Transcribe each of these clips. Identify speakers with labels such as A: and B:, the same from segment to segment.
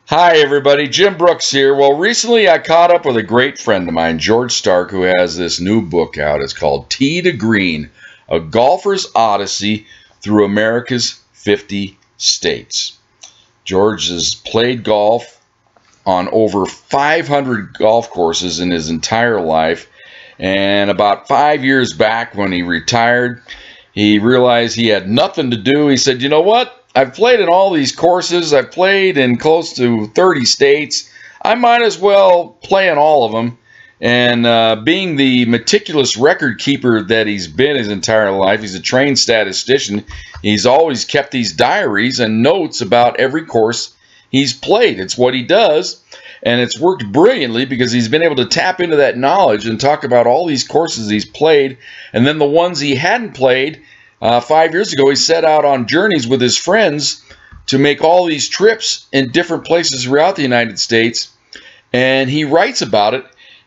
A: Hi, everybody. Jim Brooks here. Well, recently I caught up with a great friend of mine, George Stark, who has this new book out. It's called Tee to Green, A Golfer's Odyssey Through America's 50 States. George has played golf on over 500 golf courses in his entire life. And about 5 years back, when he retired, he realized he had nothing to do. He said, "You know what? I've played in all these courses. I've played in close to 30 states. I might as well play in all of them." And being the meticulous record keeper that he's been his entire life, he's a trained statistician. He's always kept these diaries and notes about every course he's played. It's what he does. And it's worked brilliantly because he's been able to tap into that knowledge and talk about all these courses he's played. And then the ones he hadn't played, 5 years ago, he set out on journeys with his friends to make all these trips in different places throughout the United States. And he writes about it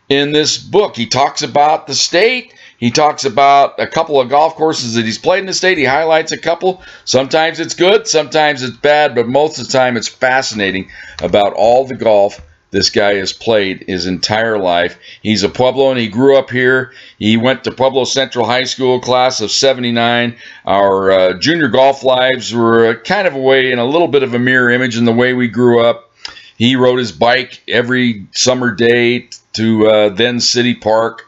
A: in this book. He talks about the state. He talks about a couple of golf courses that he's played in the state. He highlights a couple. Sometimes it's good, sometimes it's bad, but most of the time it's fascinating about all the golf this guy has played his entire life. He's a Puebloan. He grew up here. He went to Pueblo Central High School, class of '79. Our junior golf lives were kind of a way, in a little bit of a mirror image in the way we grew up. He rode his bike every summer day to then City Park,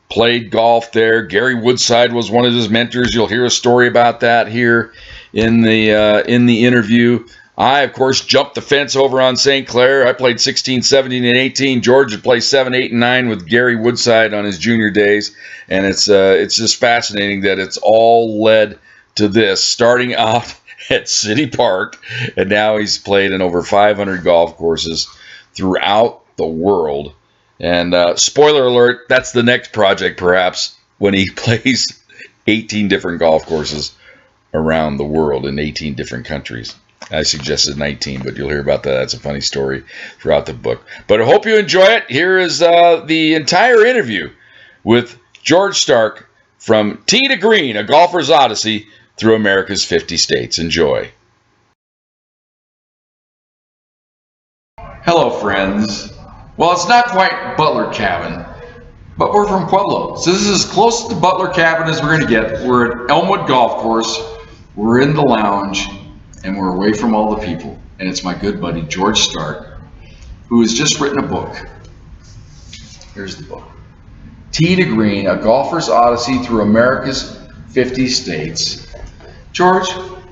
A: played golf there. Gary Woodside was one of his mentors. You'll hear a story about that here in the interview. I, of course, jumped the fence over on St. Clair. I played 16, 17, and 18. George had played 7, 8, and 9 with Gary Woodside on his junior days. And it's just fascinating that it's all led to this, starting out at City Park, and now he's played in over 500 golf courses throughout the world. And spoiler alert, that's the next project, perhaps, when he plays 18 different golf courses around the world in 18 different countries. I suggested 19, but you'll hear about that. That's a funny story throughout the book. But I hope you enjoy it. Here is the entire interview with George Stark from Tee to Green, A Golfer's Odyssey Through America's 50 States. Enjoy. Hello, friends. Well, it's not quite Butler Cabin, but we're from Pueblo. So this is as close to Butler Cabin as we're going to get. We're at Elmwood Golf Course. We're in the lounge. And we're away from all the people. And it's my good buddy, George Stark, who has just written a book. Here's the book. Tee to Green, A Golfer's Odyssey Through America's 50 States. George,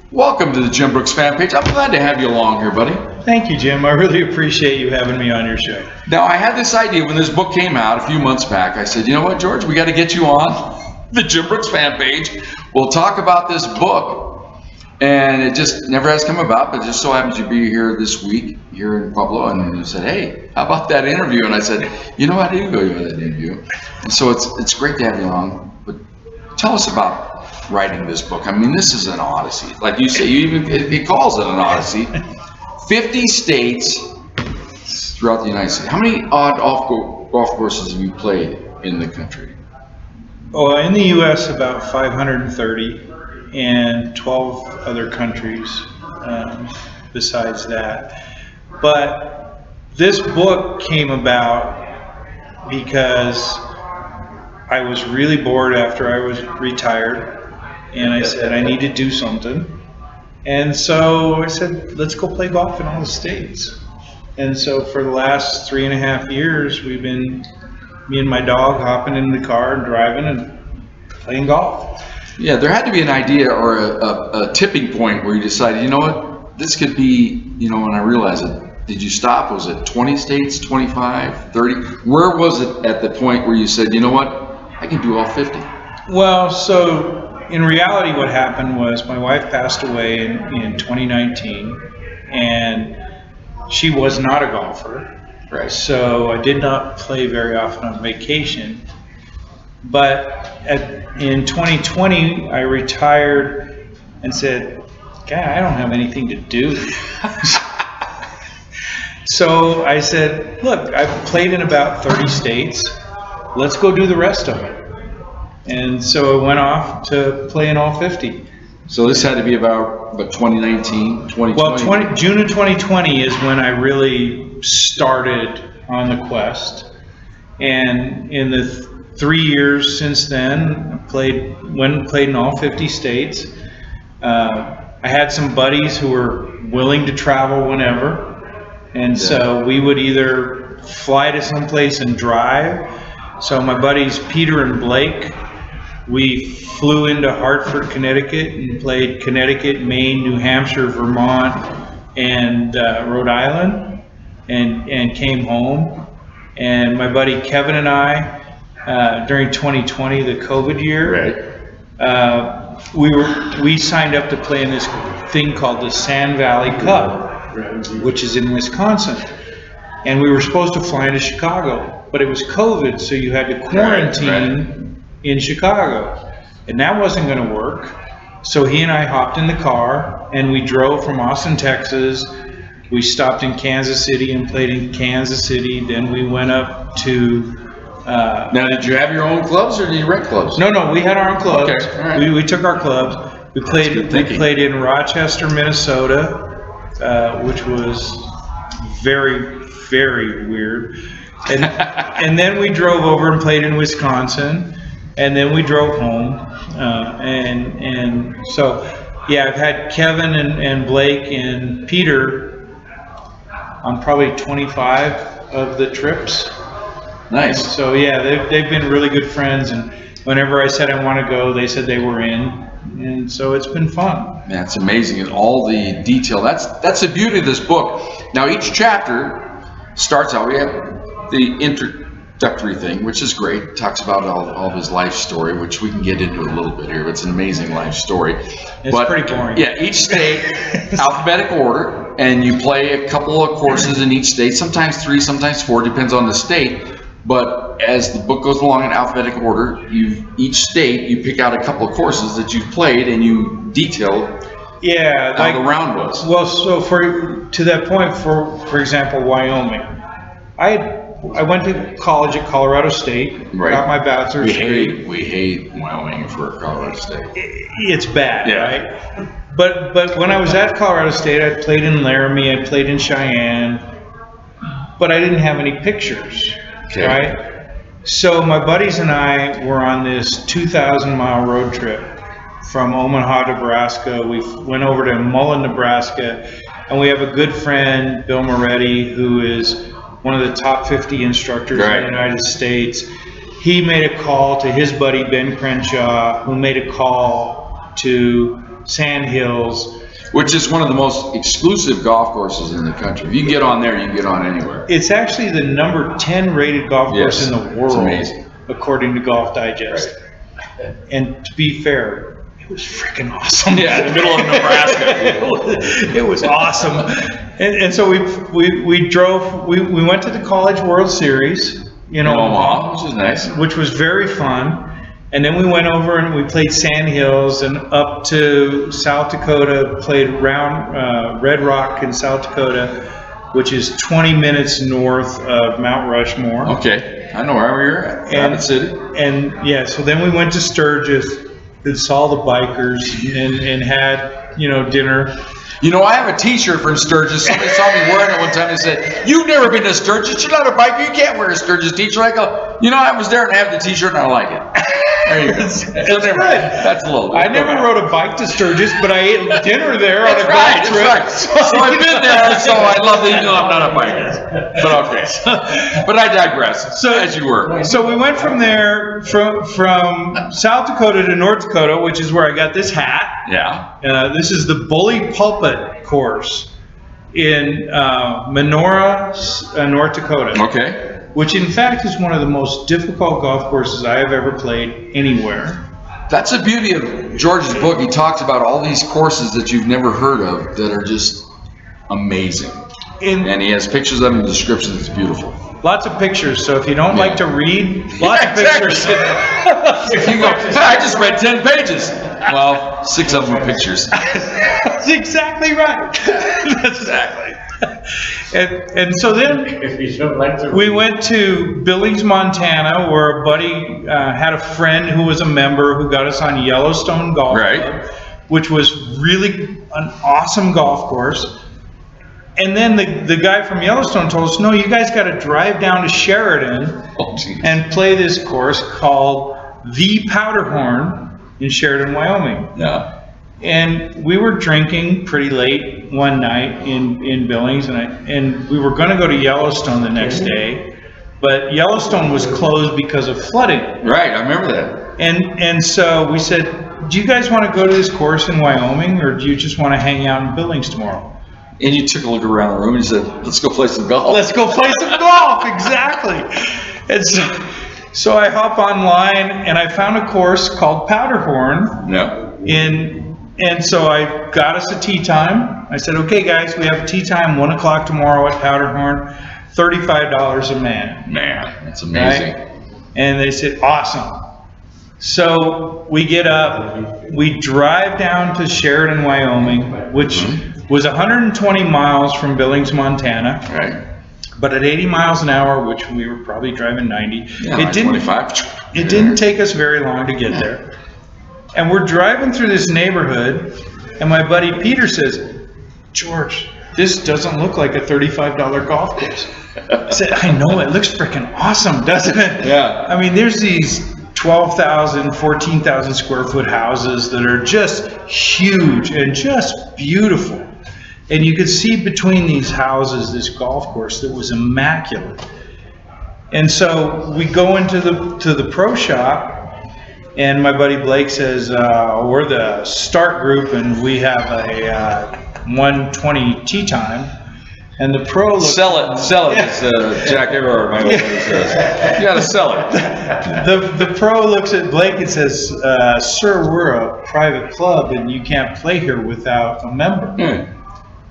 A: welcome to the Jim Brooks fan page. I'm glad to have you along here, buddy.
B: Thank you, Jim. I really appreciate you having me on your show.
A: Now, I had this idea when this book came out a few months back. I said, you know what, George, we got to get you on the Jim Brooks fan page. We'll talk about this book. And it just never has come about, but it just so happens to be here this week, here in Pueblo, and you said, "Hey, how about that interview?" And I said, "You know, I did go to that interview." And so it's great to have you on. But tell us about writing this book. I mean, this is an odyssey, like you say. It calls it an odyssey. 50 states throughout the United States. How many odd golf courses have you played in the country?
B: Oh, in the U.S., about 530. And 12 other countries besides that. But this book came about because I was really bored after I was retired, and I said I need to do something. And so I said, let's go play golf in all the states. And so for the last 3.5 years, we've been, me and my dog, hopping in the car and driving and playing golf.
A: Yeah, there had to be an idea or a tipping point where you decided, you know what, this could be, you know, when I realized it. Did you stop? Was it 20 states, 25, 30? Where was it at the point where you said, you know what, I can do all 50?
B: Well, so in reality what happened was my wife passed away in 2019, and she was not a golfer.
A: Right.
B: So I did not play very often on vacation. But in 2020, I retired and said, God, I don't have anything to do. So I said, look, I've played in about 30 states. Let's go do the rest of it. And so I went off to play in all 50.
A: So this had to be about 2019, 2020?
B: Well, June of 2020 is when I really started on the quest. And in the 3 years since then, I played in all 50 states. I had some buddies who were willing to travel whenever. And so we would either fly to someplace and drive. So my buddies Peter and Blake, we flew into Hartford, Connecticut, and played Connecticut, Maine, New Hampshire, Vermont, and Rhode Island, and came home. And my buddy Kevin and I, during 2020, the COVID year, we signed up to play in this thing called the Sand Valley Cup, which is in Wisconsin. And we were supposed to fly into Chicago, but it was COVID, so you had to quarantine in Chicago. And that wasn't going to work. So he and I hopped in the car and we drove from Austin, Texas. We stopped in Kansas City and played in Kansas City. Then we went up to...
A: now, did you have your own clubs or did you rent clubs?
B: No, we had our own clubs.
A: Okay, all right.
B: We took our clubs. We played in Rochester, Minnesota, which was very, very weird. And then we drove over and played in Wisconsin. And then we drove home. And so, yeah, I've had Kevin and Blake and Peter on probably 25 of the trips.
A: Nice.
B: So yeah, they've been really good friends, and whenever I said I want to go, they said they were in, and so it's been fun.
A: Man, it's amazing, and all the detail. That's the beauty of this book. Now each chapter starts out. We have the introductory thing, which is great. It talks about all of his life story, which we can get into a little bit here. But it's an amazing life story.
B: It's pretty boring.
A: Yeah, each state, alphabetical order, and you play a couple of courses in each state. Sometimes 3, sometimes 4, depends on the state. But as the book goes along in alphabetical order, each state you pick out a couple of courses that you've played and you detail how the round was.
B: Well, so to that point, for example, Wyoming, I went to college at Colorado State, got my bachelor's degree.
A: We hate Wyoming for Colorado State.
B: It's bad, right? But when I was at Colorado State, I played in Laramie, I played in Cheyenne, but I didn't have any pictures. Okay. Right? So my buddies and I were on this 2,000-mile road trip from Omaha, Nebraska. We went over to Mullen, Nebraska, and we have a good friend, Bill Moretti, who is one of the top 50 instructors in the United States. He made a call to his buddy, Ben Crenshaw, who made a call to Sand Hills,
A: which is one of the most exclusive golf courses in the country. If you can get on there, you can get on anywhere.
B: It's actually the number 10 rated golf course in the world,
A: it's amazing,
B: according to Golf Digest. Right. And to be fair, it was freaking awesome.
A: Yeah, in the middle of Nebraska.
B: It was awesome. And so we drove. We went to the College World Series in Omaha,
A: which is nice,
B: which was very fun. And then we went over and we played Sand Hills and up to South Dakota, played Red Rock in South Dakota, which is 20 minutes north of Mount Rushmore.
A: Okay, I know where you're at, Rapid City.
B: And yeah, so then we went to Sturgis and saw the bikers and had, dinner.
A: I have a T-shirt from Sturgis. Somebody saw me wearing it one time and said, "You've never been to Sturgis. You're not a biker. You can't wear a Sturgis T-shirt." I go, I was there and I have the T-shirt and I like it. There you go. That's a little bit.
B: I never rode a bike to Sturgis, but I ate dinner there on a golf trip.
A: Right. So I've been there, so I love that I'm not a biker. But okay. But I digress, as you were.
B: So we went from there, from South Dakota to North Dakota, which is where I got this hat.
A: Yeah.
B: This is the Bully Pulpit course in Menora, North Dakota.
A: Okay.
B: Which in fact is one of the most difficult golf courses I have ever played anywhere.
A: That's the beauty of George's book. He talks about all these courses that you've never heard of that are just amazing. And he has pictures of them and descriptions. It's beautiful.
B: Lots of pictures, so if you don't like to read, lots of pictures.
A: If you go, I just read 10 pages. Well, 6 of them are pictures.
B: That's exactly right. That's exactly. And so then we went to Billings, Montana, where a buddy had a friend who was a member who got us on Yellowstone Golf Club. which was really an awesome golf course. And then the guy from Yellowstone told us, no, you guys got to drive down to Sheridan and play this course called the Powderhorn in Sheridan, Wyoming.
A: Yeah.
B: And we were drinking pretty late one night in Billings, and we were going to go to Yellowstone the next day, but Yellowstone was closed because of flooding.
A: Right, I remember that.
B: And so we said, do you guys want to go to this course in Wyoming, or do you just want to hang out in Billings tomorrow?
A: And you took a look around the room and you said, let's go play some golf.
B: Let's go play some golf, exactly. And so I hop online and I found a course called Powderhorn.
A: Yeah.
B: And so I got us a tee time. I said, okay guys, we have a tee time, 1 o'clock tomorrow at Powderhorn, $35 a man.
A: Man, that's amazing.
B: Right? And they said, awesome. So we get up, we drive down to Sheridan, Wyoming, which was 120 miles from Billings, Montana.
A: Right.
B: But at 80 miles an hour, which we were probably driving 90,
A: it
B: didn't take us very long to get there. And we're driving through this neighborhood, and my buddy Peter says, George, this doesn't look like a $35 golf course. I said, I know, it looks freaking awesome, doesn't it?
A: Yeah.
B: I mean, there's these 12,000, 14,000 square foot houses that are just huge and just beautiful. And you could see between these houses this golf course that was immaculate. And so we go into the pro shop, and my buddy Blake says, we're the start group and we have a 120 tee time. And the pro looks...
A: Sell it, as Jack Everard, my old man says. You gotta sell it.
B: The pro looks at Blake and says, sir, we're a private club and you can't play here without a member.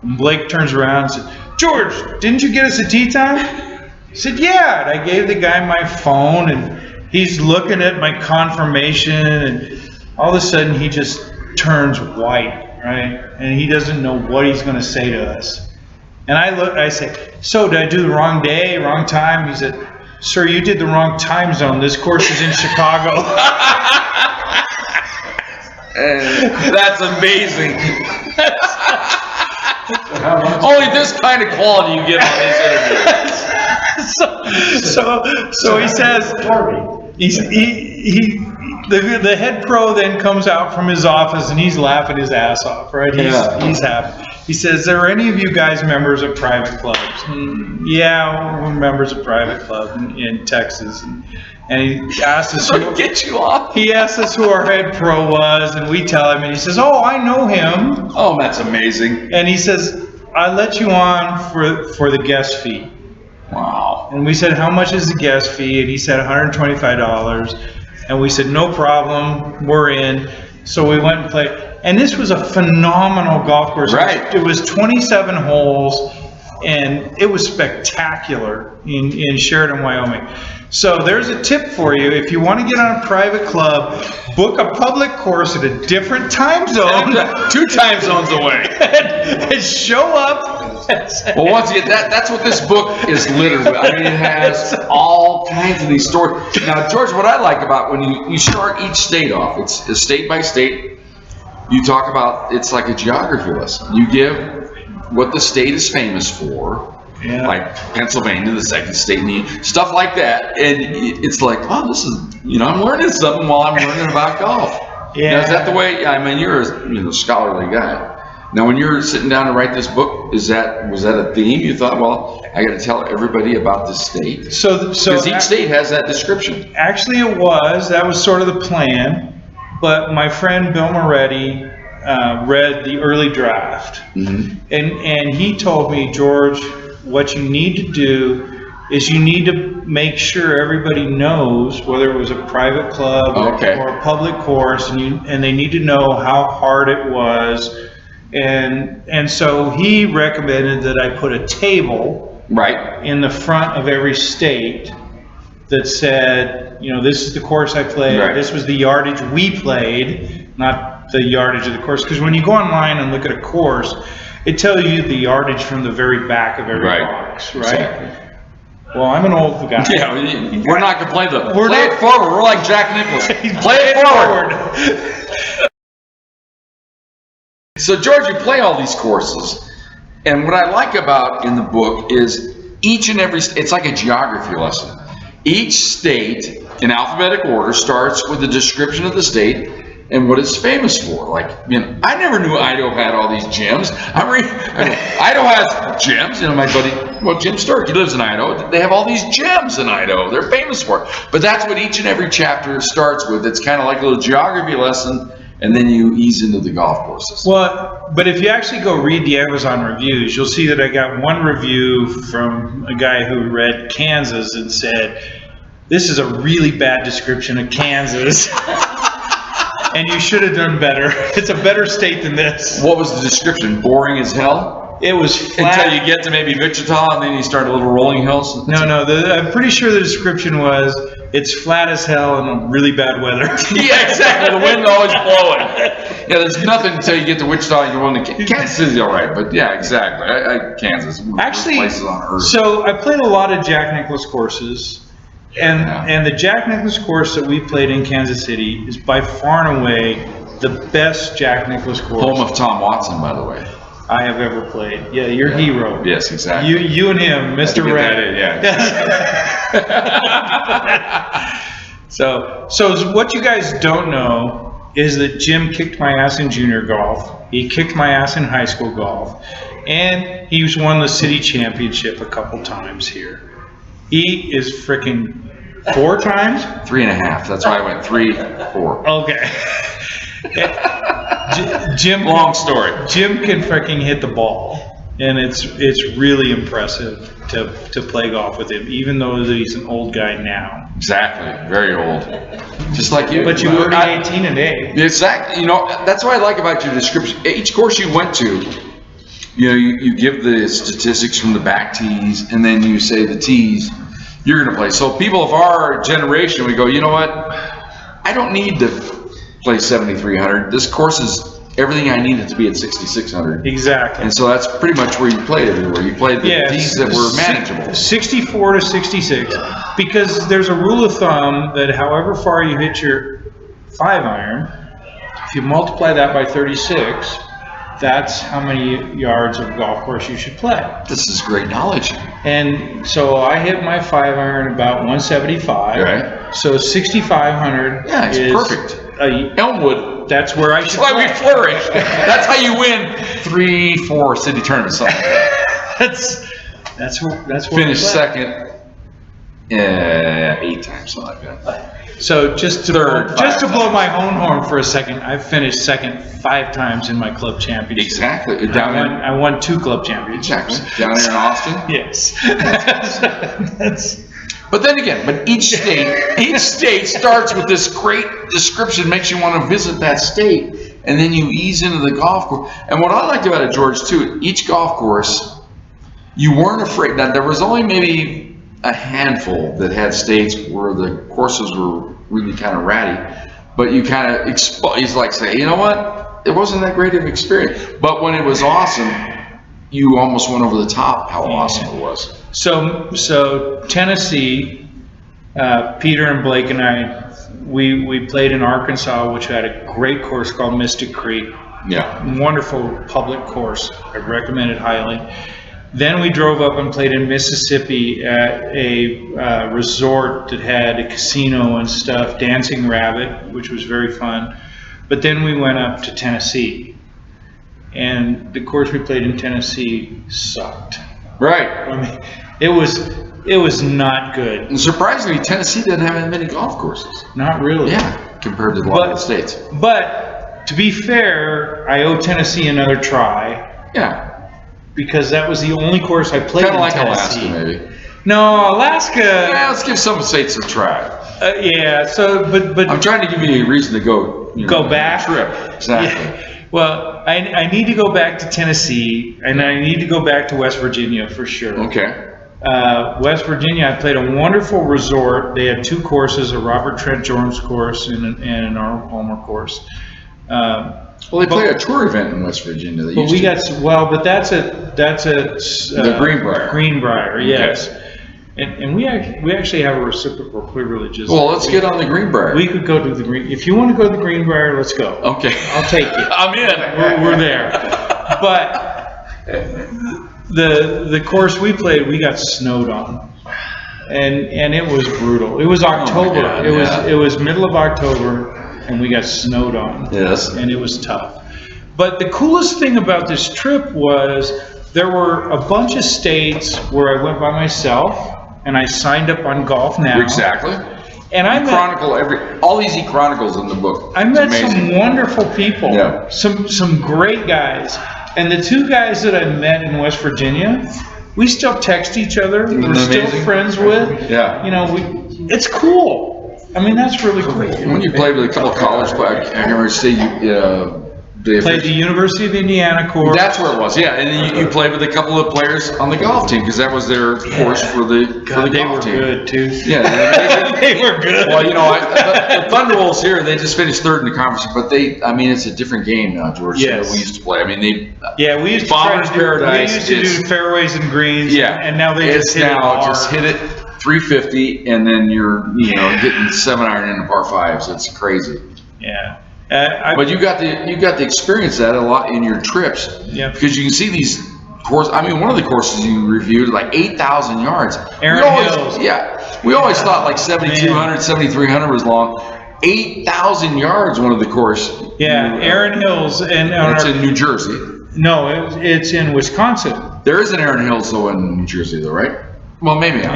B: And Blake turns around and says, George, didn't you get us a tee time? I said, yeah. And I gave the guy my phone, and he's looking at my confirmation, and all of a sudden he just turns white, right? And he doesn't know what he's going to say to us. And I say, so did I do the wrong day, wrong time? He said, sir, you did the wrong time zone. This course is in Chicago.
A: That's amazing. Only this kind of quality you get on this interview.
B: So he says, the head pro then comes out from his office and he's laughing his ass off, right? He's happy. He says, are any of you guys members of private clubs? And, yeah, we're members of private club in Texas. And he asked us He asked us who our head pro was, and we tell him, and he says, oh, I know him.
A: Oh, that's amazing.
B: And he says, I let you on for the guest fee.
A: Wow.
B: And we said, how much is the guest fee? And he said $125. And we said, no problem, we're in. So we went and played. And this was a phenomenal golf course.
A: Right.
B: It was 27 holes, and it was spectacular in Sheridan, Wyoming. So there's a tip for you. If you want to get on a private club, book a public course at a different time zone.
A: 2 time zones away.
B: and show up.
A: Well, once again, that's what this book is littered with. I mean, it has all kinds of these stories. Now, George, what I like about when you start each state off, it's state by state. You talk about, it's like a geography lesson. You give what the state is famous for. Yeah. Like Pennsylvania, the second state in the stuff like that, and it's like, oh, this is, I'm learning something while I'm learning about golf. Yeah. Now, is that the way? I mean, you're a scholarly guy. Now, when you're sitting down to write this book, was that a theme? You thought, well, I got to tell everybody about this state. So because each state has that description.
B: Actually, it was. That was sort of the plan. But my friend Bill Moretti read the early draft, and he told me, George, what you need to do is you need to make sure everybody knows whether it was a private club or a public course, and they need to know how hard it was. And so he recommended that I put a table in the front of every state that said, this is the course I played, this was the yardage we played, not the yardage of the course. Because when you go online and look at a course, it tells you the yardage from the very back of every box, right? Exactly. Well, I'm an old guy.
A: Yeah, we're not going to play it forward. We're like Jack Nicklaus. Play it forward. So George, you play all these courses, and what I like about in the book is each and every, it's like a geography lesson. Each state in alphabetical order starts with a description of the state and what it's famous for. Like, I never knew Idaho had all these gems. Idaho has gems. My buddy, Jim Stark, he lives in Idaho. They have all these gems in Idaho. They're famous for it. But that's what each and every chapter starts with. It's kind of like a little geography lesson, and then you ease into the golf courses.
B: Well, but if you actually go read the Amazon reviews, you'll see that I got one review from a guy who read Kansas and said, "This is a really bad description of Kansas." And you should have done better. It's a better state than this.
A: What was the description? Boring as hell?
B: It was flat.
A: Until you get to maybe Wichita, and then you start a little rolling hills?
B: No. I'm pretty sure the description was, it's flat as hell and really bad weather.
A: Yeah, exactly. The wind's always blowing. Yeah, there's nothing until you get to Wichita and you want to... Kansas City's all right, but yeah, exactly. Kansas.
B: Actually,
A: places on earth.
B: So I played a lot of Jack Nicklaus courses. And the Jack Nicklaus course that we played in Kansas City is by far and away the best Jack Nicklaus course.
A: Home of Tom Watson, by the way.
B: I have ever played. Yeah, your hero.
A: Yes, exactly.
B: You and him, Mr. Red.
A: Yeah.
B: So what you guys don't know is that Jim kicked my ass in junior golf. He kicked my ass in high school golf, and he's won the city championship a couple times here. He is freaking 4 times?
A: 3.5. That's why I went 3, 4.
B: Okay. Jim.
A: Long story.
B: Jim can freaking hit the ball, and it's really impressive to play golf with him, even though he's an old guy now.
A: Exactly. Very old. Just like you.
B: But you were 18 and 8.
A: Exactly. That's what I like about your description. Each course you went to, you give the statistics from the back tees, and then you say the tees you're going to play. So people of our generation, we go, you know what? I don't need to play 7,300. This course is everything I need it to be at 6,600.
B: Exactly.
A: And so that's pretty much where you played everywhere. You played the tees that were manageable.
B: 64 to 66. Because there's a rule of thumb that however far you hit your 5-iron, if you multiply that by 36, that's how many yards of golf course you should play.
A: This is great knowledge.
B: And so I hit my 5-iron about 175.
A: Right.
B: So 6,500 is
A: perfect. Elmwood.
B: That's where I should
A: play.
B: That's
A: why we flourish. That's how you win 3, 4 city tournaments.
B: That's where
A: finish second 8 times, something like that.
B: So just to blow my own horn for a second, I've finished second 5 times in my club championship.
A: Exactly.
B: I won 2 club championships.
A: Exactly. Down here in Austin?
B: Yes.
A: But then again, each state starts with this great description, makes you want to visit that state, and then you ease into the golf course. And what I liked about it, George, too, each golf course, you weren't afraid. Now, there was only maybe a handful that had states where the courses were really kind of ratty, but you kind of he's like say, you know what, it wasn't that great of an experience, but when it was awesome, you almost went over the top how awesome it was.
B: So Tennessee, Peter and Blake and I, we played in Arkansas, which had a great course called Mystic Creek.
A: Yeah,
B: wonderful public course. I recommend it highly. Then we drove up and played in Mississippi at a resort that had a casino and stuff, Dancing Rabbit, which was very fun. But then we went up to Tennessee, and the course we played in Tennessee sucked.
A: Right.
B: I mean, it was not good.
A: And surprisingly, Tennessee didn't have that many golf courses.
B: Not really.
A: Yeah, compared to a lot of the states.
B: But to be fair, I owe Tennessee another try.
A: Yeah.
B: Because that was the only course I played in Tennessee.
A: Kind of like Alaska, maybe.
B: No, Alaska.
A: Yeah, let's give some states a try.
B: Yeah. So, but
A: I'm trying to give you a reason to go.
B: Go back.
A: Trip. Exactly.
B: Yeah. Well, I need to go back to Tennessee, and I need to go back to West Virginia for sure.
A: Okay.
B: West Virginia, I played a wonderful resort. They had 2 courses: a Robert Trent Jones course and an Arnold Palmer course.
A: Well, they play a tour event in West Virginia.
B: But that's the Greenbrier.
A: Greenbrier,
B: yes.
A: Okay.
B: And we actually have a reciprocal privilege.
A: Well, let's get on the Greenbrier.
B: We could go to the Green. If you want to go to the Greenbrier, let's go.
A: Okay.
B: I'll take you.
A: I'm in.
B: We're there. But the course we played, we got snowed on, and it was brutal. It was October.
A: God,
B: it was middle of October, and we got snowed on.
A: Yes.
B: And it was tough. But the coolest thing about this trip was there were a bunch of states where I went by myself. And I signed up on Golf Now.
A: Exactly.
B: And I
A: all these chronicles in the book.
B: I met some wonderful people.
A: Yeah.
B: Some great guys. And the two guys that I met in West Virginia, we still text each other. We're still friends with.
A: Yeah.
B: You know, it's cool. I mean, that's really cool.
A: When you played with a couple of college players, I remember
B: played the University of Indiana course.
A: That's where it was, yeah. And then you played with a couple of players on the golf team because that was their course for the golf team.
B: They were good too.
A: Yeah,
B: they were good.
A: Well, you know, the Thunderbolts here, they just finished third in the conference, but it's a different game now, George.
B: Yes.
A: We used to play. I mean,
B: we used
A: Bombers Paradise.
B: We used to do fairways and greens.
A: Yeah,
B: and now they just
A: hit it 350, and then you're hitting 7-iron in the par fives. It's crazy.
B: Yeah.
A: But you got to experience that a lot in your trips.
B: Yeah.
A: Because you can see these courses. I mean, one of the courses you reviewed, like 8,000 yards.
B: Hills.
A: Yeah. We always thought like 7,200, 7,300 was long. 8,000 yards, one of the course.
B: Yeah, Erin Hills. And
A: it's in New Jersey.
B: No, it's in Wisconsin.
A: There is an Erin Hills, though, in New Jersey, though, right? Well, maybe not.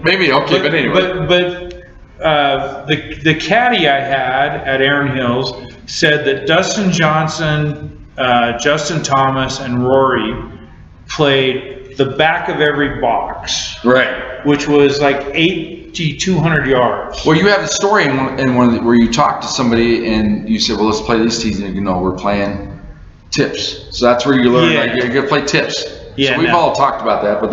A: Maybe, okay, but anyway.
B: But the caddy I had at Erin Hills said that Dustin Johnson, Justin Thomas, and Rory played the back of every box.
A: Right.
B: Which was like 8,200 yards.
A: Well, you have the story in one where you talked to somebody and you said, well, let's play these teams. And we're playing tips. So that's where you learn, like, you're going to play tips.
B: Yeah,
A: so we've all talked about that, but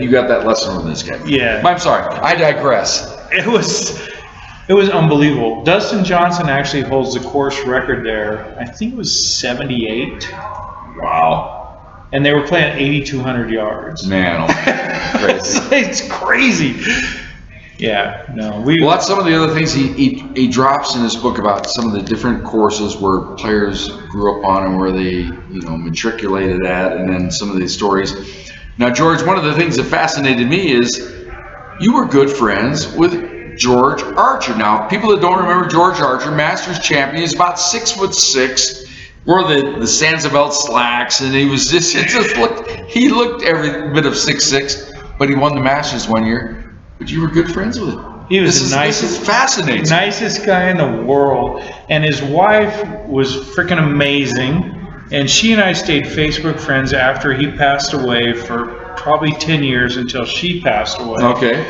A: you got that lesson from this guy.
B: Yeah.
A: I'm sorry. I digress.
B: It was unbelievable. Dustin Johnson actually holds the course record there. I think it was 78.
A: Wow.
B: And they were playing 8,200 yards.
A: Man, crazy.
B: It's crazy. Yeah, no.
A: Well, that's some of the other things he drops in his book about some of the different courses where players grew up on and where they, matriculated at, and then some of these stories. Now, George, one of the things that fascinated me is you were good friends with George Archer. Now, people that don't remember George Archer, Masters champion, he's about 6'6", wore the Sanzabelt slacks, and he looked every bit of 6'6", but he won the Masters one year. But you were good friends with him.
B: He was
A: This is fascinating.
B: Nicest guy in the world, and his wife was freaking amazing. And she and I stayed Facebook friends after he passed away for probably 10 years until she passed away.
A: Okay.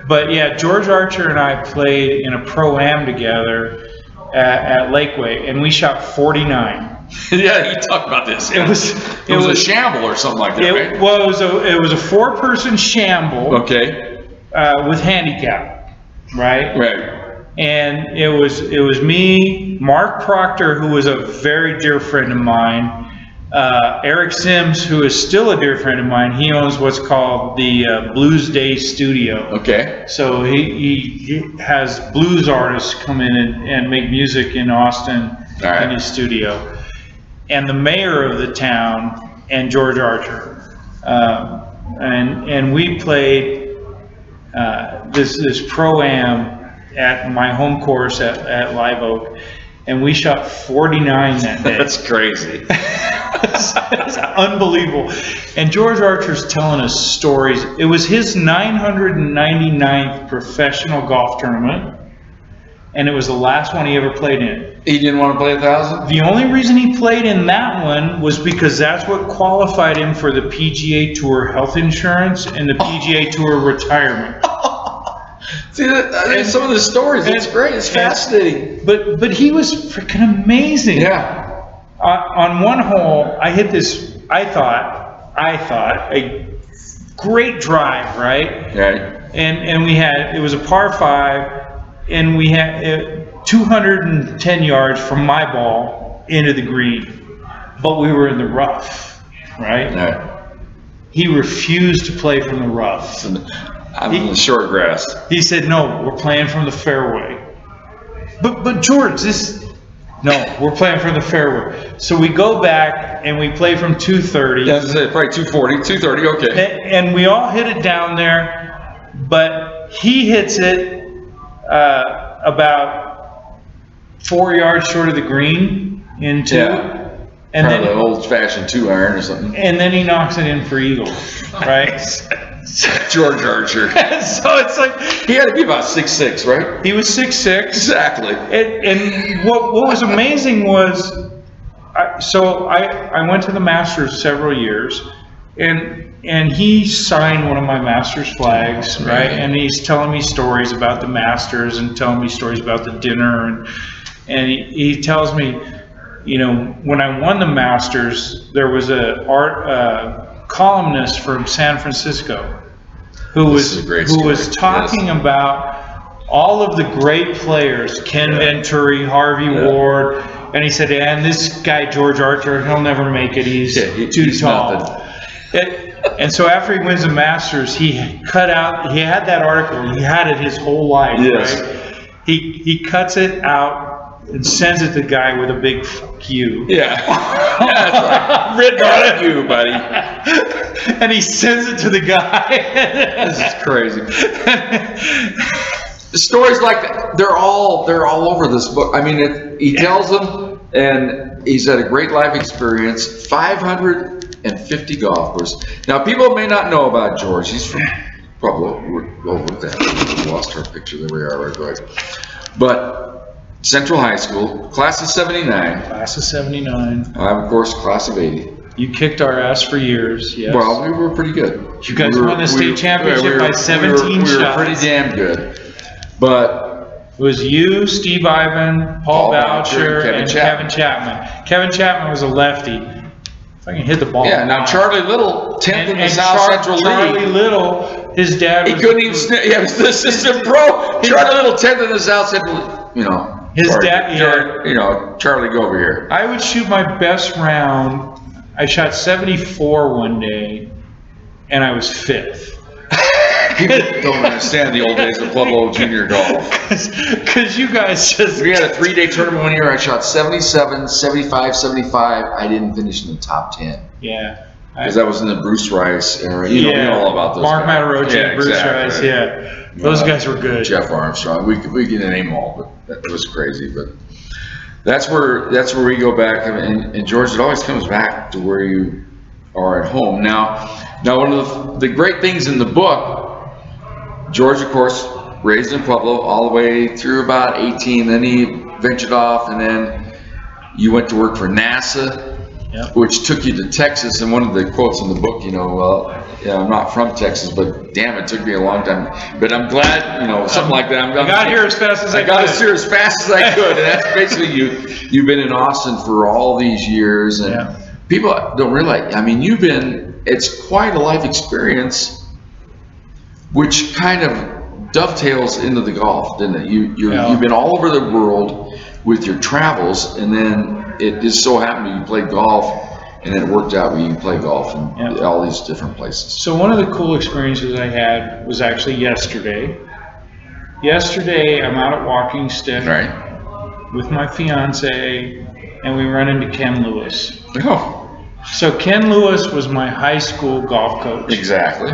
B: But yeah, George Archer and I played in a Pro-Am together at Lakeway, and we shot 49.
A: Yeah, you talked about this.
B: It was
A: a shamble or something like that, right?
B: Well, it was a 4-person shamble.
A: Okay.
B: With handicap, right?
A: Right.
B: And it was me, Mark Proctor, who was a very dear friend of mine, Eric Sims, who is still a dear friend of mine. He owns what's called the Blues Day Studio.
A: Okay.
B: So he has blues artists come in and make music in Austin in his studio. And the mayor of the town and George Archer. And we played this Pro-Am at my home course at Live Oak, and we shot 49 that day.
A: That's crazy.
B: It's unbelievable. And George Archer's telling us stories. It was his 999th professional golf tournament, and it was the last one he ever played in.
A: He didn't want to play 1,000?
B: The only reason he played in that one was because that's what qualified him for the PGA Tour health insurance and the PGA Tour retirement.
A: See, some of the stories, it's great. It's fascinating.
B: But he was freaking amazing.
A: Yeah.
B: On one hole, I hit this, I thought, a great drive, right?
A: Right.
B: And it was a par 5, and we had 210 yards from my ball into the green, but we were in the rough, right?
A: Right.
B: He refused to play from the rough.
A: I'm in the short grass.
B: He said, no, we're playing from the fairway. But George, no, we're playing from the fairway. So we go back and we play from 230.
A: Yeah, probably 240, 230, okay.
B: And we all hit it down there, but he hits it about 4 yards short of the green into.
A: Yeah.
B: And
A: probably
B: then
A: an old-fashioned 2-iron or something.
B: And then he knocks it in for eagle, right?
A: George Archer.
B: So it's like
A: he had to be about 6'6", right?
B: He was 6'6".
A: Exactly.
B: And what was amazing was, I went to the Masters several years, and he signed one of my Masters flags, right? And he's telling me stories about the Masters and telling me stories about the dinner, and he tells me, you know, when I won the Masters, there was a columnist from San Francisco who was talking about all of the great players, Ken Venturi, Harvey Ward, and he said, and this guy George Archer, he'll never make it. He's too tall. And so after he wins the Masters, he had that article. He had it his whole life.
A: Yes.
B: Right? He cuts it out and sends it to the guy with a big "fuck you."
A: Yeah. That's right. Written on you, buddy.
B: And he sends it to the guy.
A: This is crazy. The stories like that, they're all over this book. I mean, he tells them, and he's had a great life experience. 550 golf courses. Now, people may not know about George. He's from Pueblo. Look at that. We lost our picture. There we are. Right. But Central High School, class of 79.
B: Class of 79.
A: I'm, of course, class of 80.
B: You kicked our ass for years, yes.
A: Well, we were pretty good.
B: You guys won the state championship by 17 shots.
A: We were pretty damn good. But
B: it was you, Steve Ivan, Paul Boucher, and Kevin Chapman. Kevin Chapman was a lefty. If I can hit the ball.
A: Yeah, now Charlie Little, 10th in the South Central League.
B: Charlie Little, his dad was...
A: He couldn't even... Yeah, he was the assistant pro. Charlie Little, 10th in the South Central League. You know...
B: His dad,
A: you know, Charlie, go over here.
B: I would shoot my best round. I shot 74 one day, and I was 5th.
A: People don't understand the old days of Pueblo junior golf.
B: Because you guys just...
A: We had a 3-day tournament one year. I shot 77, 75, 75. I didn't finish in the top 10.
B: Yeah.
A: Because that was in the Bruce Rice era. You know all about those
B: Mark
A: guys.
B: Matarocha, Bruce Rice, yeah. Those guys were good.
A: Jeff Armstrong. We can name them all, but that was crazy. But that's where we go back. And George, it always comes back to where you are at home. Now one of the great things in the book, George, of course, raised in Pueblo all the way through about 18. Then he ventured off, and then you went to work for NASA. Yep. Which took you to Texas, and one of the quotes in the book, you know, well, yeah, I'm not from Texas, but damn, it took me a long time. But I'm glad, you know, something like that.
B: I got here as fast as I could.
A: I got here as fast as I could, and that's basically you've been in Austin for all these years, and people don't realize. I mean, it's quite a life experience, which kind of dovetails into the golf, didn't it? You've been all over the world with your travels, and then it just so happened you played golf, and it worked out where you can play golf in all these different places.
B: So one of the cool experiences I had was actually yesterday. Yesterday, I'm out at Walking Stick with my fiance, and we run into Ken Lewis.
A: Oh.
B: So Ken Lewis was my high school golf coach.
A: Exactly.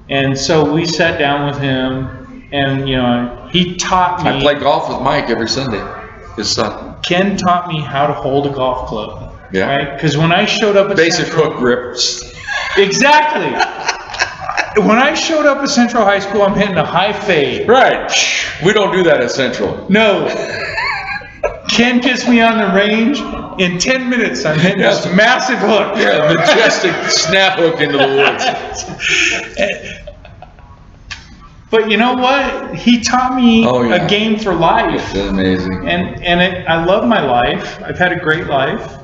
B: And so we sat down with him, and you know, he taught me.
A: I play golf with Mike every Sunday, his son.
B: Ken taught me how to hold a golf club.
A: Yeah.
B: Right? Because when I showed up at
A: basic hook grips.
B: Exactly. When I showed up at Central High School, I'm hitting a high fade.
A: Right. We don't do that at Central.
B: No. Ken gets me on the range. In 10 minutes, I'm hitting this massive hook.
A: Yeah, majestic snap hook into the woods.
B: But you know what? He taught me a game for life.
A: It's amazing.
B: And I love my life. I've had a great life.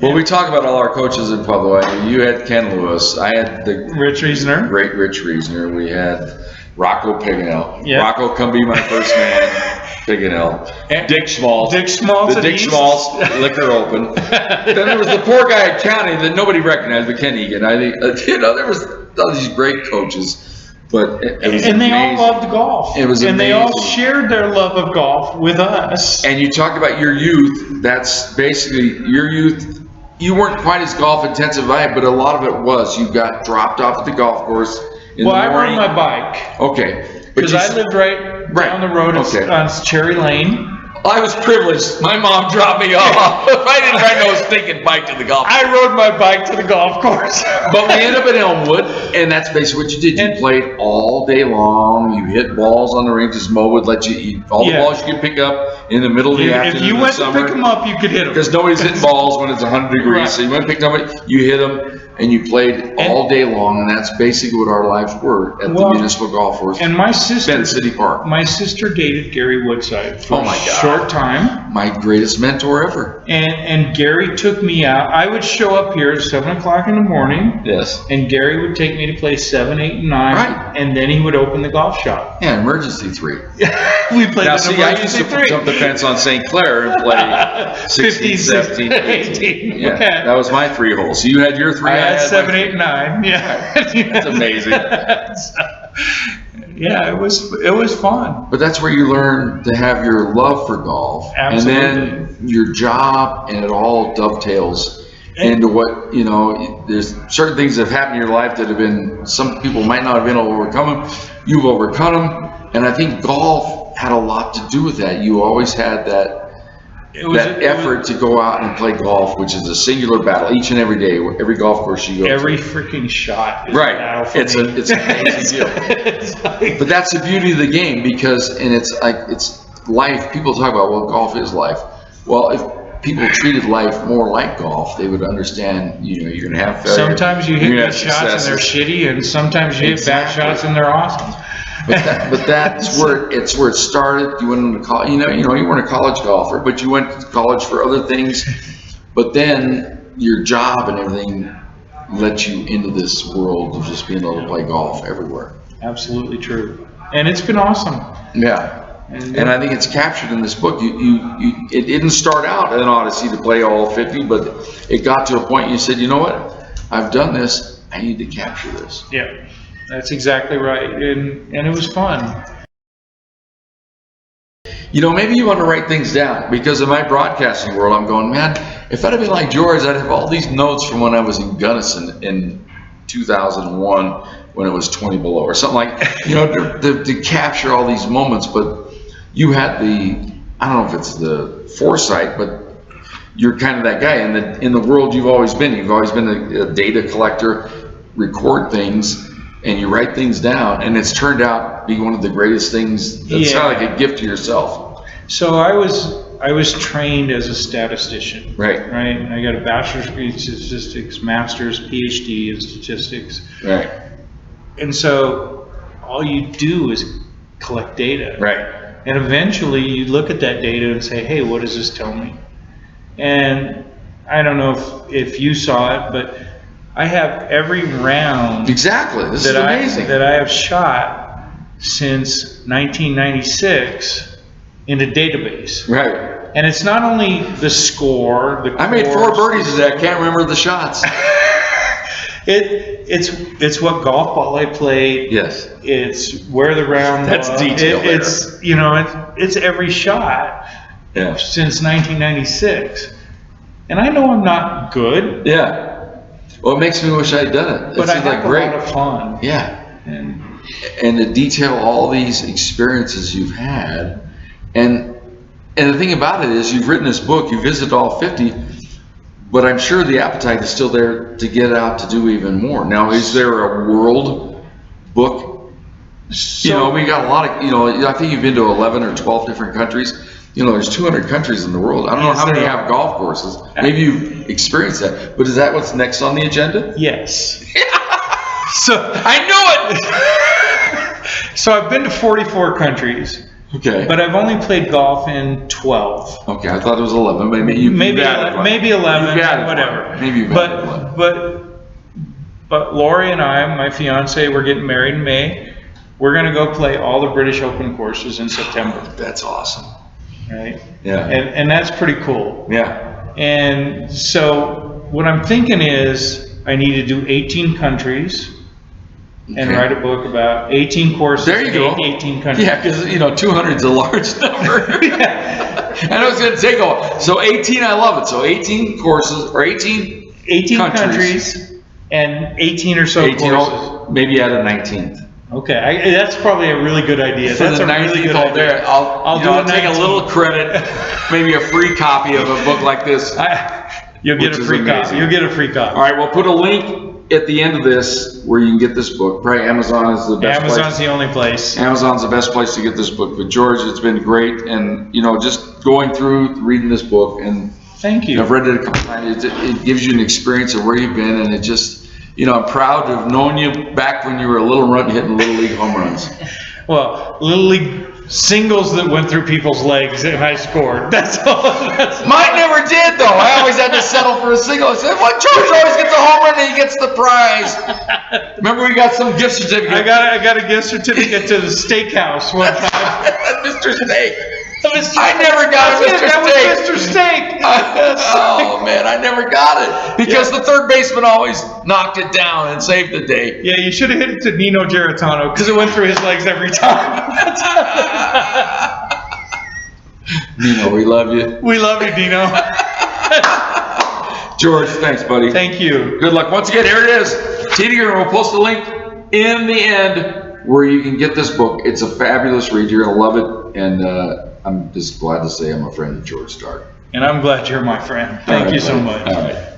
A: Well, we talk about all our coaches in Pueblo. You had Ken Lewis. I had the
B: Rich Reasoner.
A: Great Rich Reasoner. We had Rocco Piganell.
B: Yep.
A: Rocco, come be my first man. Piganell. Dick Schmaltz.
B: Dick Schmaltz.
A: The Dick Schmaltz Liquor Open. Then there was the poor guy at County that nobody recognized, but Ken Egan. I think there was all these great coaches. But it was
B: and they
A: amazing.
B: all loved golf.
A: It was
B: and they all
A: amazing.
B: shared their love of golf with us.
A: And you talked about your youth. That's basically your youth. You weren't quite as golf intensive as I, but a lot of it was. You got dropped off at the golf course in the
B: I
A: morning.
B: rode my bike.
A: Okay.
B: Because I lived right down the road on Cherry Lane.
A: I was privileged. My mom dropped me off. I didn't ride no stinking bike to the golf course.
B: I rode my bike to the golf course.
A: But we ended up at Elmwood, and that's basically what you did. You played all day long. You hit balls on the ranges. Mo would let you eat all the balls you could pick up in the middle of the afternoon.
B: If you
A: in
B: went
A: the summer,
B: to pick them up, you could hit them.
A: because nobody's hitting balls when it's 100 degrees.
B: Right.
A: So you went and picked them up, you hit them, and you played all day long. And that's basically what our lives were at the municipal golf course.
B: And my sister,
A: Bend City Park.
B: My sister dated Gary Woodside for
A: Oh my
B: a
A: God.
B: short time.
A: My greatest mentor ever.
B: And Gary took me out. I would show up here at 7 o'clock in the morning.
A: Yes.
B: And Gary would take me to play 7, 8, and 9.
A: Right.
B: And then he would open the golf shop.
A: Yeah, emergency 3.
B: We played
A: Now,
B: an
A: see, I used
B: emergency
A: to
B: 3.
A: jump the fence on St. Clair and play 16, 17, 18. Yeah, that was my 3 holes. So you had your 3.
B: I had 7, 8, and 9. Yeah.
A: That's amazing.
B: Yeah, it was fun.
A: But that's where you learn to have your love for golf.
B: Absolutely.
A: And then your job, and it all dovetails into what, there's certain things that have happened in your life that have been, some people might not have been able to overcome them. You've overcome them. And I think golf had a lot to do with that. You always had that effort to go out and play golf, which is a singular battle each and every day, every golf course you go
B: every
A: to.
B: freaking shot is
A: Right.
B: a battle for
A: It's
B: me.
A: an amazing deal. But that's the beauty of the game, because, and it's like, it's life. People talk about, well, golf is life. Well, if people treated life more like golf, they would understand, you're going to have failure.
B: Sometimes you hit
A: You're gonna
B: good
A: have
B: shots and they're shitty, and sometimes you hit bad shots and they're awesome.
A: But that's where it started. You went into college. You weren't a college golfer, but you went to college for other things. But then your job and everything let you into this world of just being able to play golf everywhere.
B: Absolutely true, and it's been awesome.
A: Yeah, and I think it's captured in this book. It didn't start out an Odyssey to play all 50, but it got to a point you said, you know what? I've done this. I need to capture this.
B: Yeah. That's exactly right, and it was fun.
A: Maybe you want to write things down, because in my broadcasting world, I'm going, man, if I'd have been like George, I'd have all these notes from when I was in Gunnison in 2001 when it was 20 below or something like, to capture all these moments. But you had I don't know if it's the foresight, but you're kind of that guy in the world you've always been. You've always been a data collector, record things, and you write things down, and it's turned out to be one of the greatest things. It's not like a gift to yourself.
B: So I was trained as a statistician.
A: Right.
B: I got a bachelor's degree in statistics, master's, PhD in statistics.
A: Right.
B: And so all you do is collect data.
A: Right.
B: And eventually you look at that data and say, hey, what does this tell me? And I don't know if you saw it, but I have every round
A: Exactly. This is amazing.
B: that I have shot since 1996 in a database.
A: Right.
B: And it's not only the score,
A: I made 4 birdies today. I can't remember the shots.
B: It's what golf ball I played.
A: Yes.
B: It's where the round
A: That's
B: was.
A: detail there.
B: It's every shot
A: Yeah.
B: since 1996. And I know I'm not good.
A: Yeah. Well, it makes me wish I'd done it.
B: But
A: It
B: I
A: seems
B: have
A: like great.
B: a lot of fun.
A: Yeah.
B: And
A: To detail all these experiences you've had, and the thing about it is, you've written this book, you visited all 50, but I'm sure the appetite is still there to get out to do even more. Now, is there a world book? We got a lot of, I think you've been to 11 or 12 different countries. There's 200 countries in the world. I don't know how many have golf courses. Maybe you've experienced that. But is that what's next on the agenda?
B: yes. So I knew it. So I've been to 44 countries.
A: Okay.
B: But I've only played golf in 12.
A: Okay, I thought it was 11. Maybe
B: 11, whatever.
A: Maybe you've added one.
B: But Lori and I, my fiance, we're getting married in May. We're going to go play all the British Open courses in September.
A: That's awesome.
B: Right?
A: Yeah.
B: And that's pretty cool.
A: Yeah.
B: And so what I'm thinking is I need to do 18 countries and write a book about 18 courses
A: There you go.
B: 18 countries.
A: Yeah, because 200 is a large number.
B: Yeah.
A: And I was going to take a so 18. I love it. So 18 courses or 18
B: countries and 18 or so
A: 18,
B: courses.
A: maybe add a 19th.
B: Okay, that's probably a really good idea.
A: For
B: That's
A: the
B: a really
A: 19th
B: good
A: hole
B: idea.
A: there, I'll take a little credit, maybe a free copy of a book like this.
B: You'll get
A: Which
B: a
A: is
B: free
A: amazing.
B: copy. You'll get a free copy.
A: All right, we'll put a link at the end of this where you can get this book. Probably Amazon is the best place.
B: Amazon's the only place.
A: Amazon's the best place to get this book. But George, it's been great, and just going through reading this book, and
B: Thank you.
A: I've read it a couple times. It gives you an experience of where you've been, and it just I'm proud to have known you back when you were a little run hitting little league home runs.
B: Well, Little League singles that went through people's legs and I scored. That's all.
A: Mine never did, though. I always had to settle for a single. I said, well, George always gets a home run and he gets the prize. Remember, we got some gift certificate.
B: I got a gift certificate to the steakhouse one time.
A: Mr. Steak. I never got a Mr. Steak.
B: That was Mr. Steak.
A: Oh, man, I never got it. Because the third baseman always knocked it down and saved the day.
B: Yeah, you should have hit it to Nino Geritano because it went through his legs every time.
A: Nino, we love you.
B: We love you, Dino.
A: George, thanks, buddy.
B: Thank you.
A: Good luck. Once again, here it is. TD, we'll post a link in the end where you can get this book. It's a fabulous read. You're going to love it. And I'm just glad to say I'm a friend of George Stark.
B: And I'm glad you're my friend. Thank you so much.
A: All right.